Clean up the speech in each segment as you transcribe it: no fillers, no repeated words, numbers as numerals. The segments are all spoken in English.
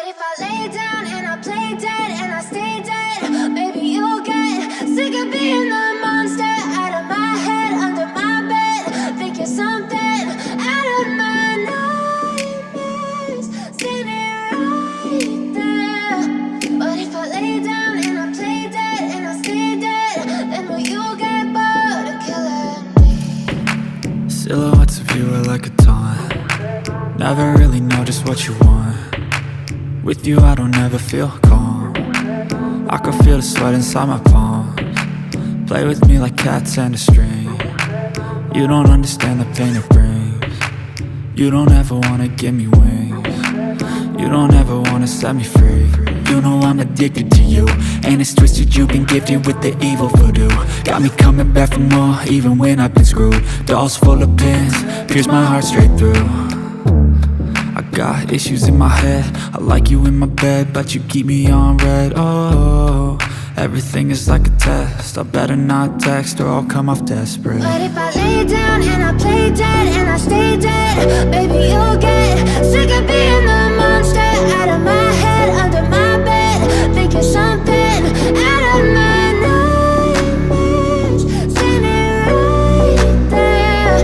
if I lay down and I play dead and I stay dead, maybe you'll get sick of being the monster out of my head, under my bed. Think you're something out of my nightmares, standing right there. But if I lay down and I play dead and I stay dead, then will you get bored of killing me? Silhouettes of you are like a taunt. Never really know just what you want. With you I don't ever feel calm. I can feel the sweat inside my palms. Play with me like cats and a string. You don't understand the pain it brings. You don't ever wanna give me wings. You don't ever wanna set me free. You know I'm addicted to you, and it's twisted, you've been gifted with the evil voodoo. Got me coming back for more, even when I've been screwed. Dolls full of pins, pierce my heart straight through. I got issues in my head, I like you in my bed, but you keep me on red. Oh, everything is like a test, I better not text or I'll come off desperate. But if I lay down and I play dead and I stay dead, baby you'll get sick of being the monster out of my head, under my bed. Think you're something out of my nightmares, standing right there.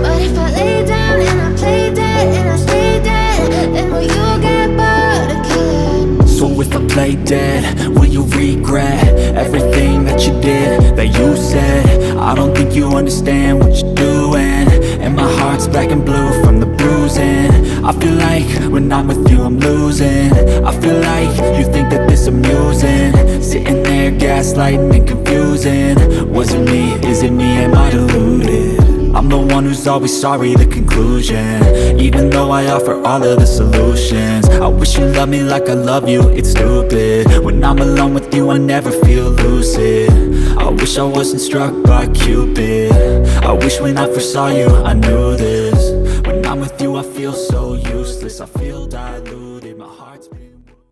But if I lay down and I play dead and I stay dead, then will you get bored of killing me? So if I play dead, will you regret everything that you did, that you said? I don't think you understand what you're doing, and my heart's black and blue from the bruising. I feel like when I'm with you I'm losing. I feel like you think that this amusing, sitting there gaslighting and confusing. Was it me? Is it me? Am I deluded? I'm the one who's always sorry, the conclusion, even though I offer all of the solutions. I wish you loved me like I love you, it's stupid. When I'm alone with you I never feel lucid. I wish I wasn't struck by Cupid. I wish when I first saw you I knew this. When I'm with you I feel so useless, I feel diluted, my heart's been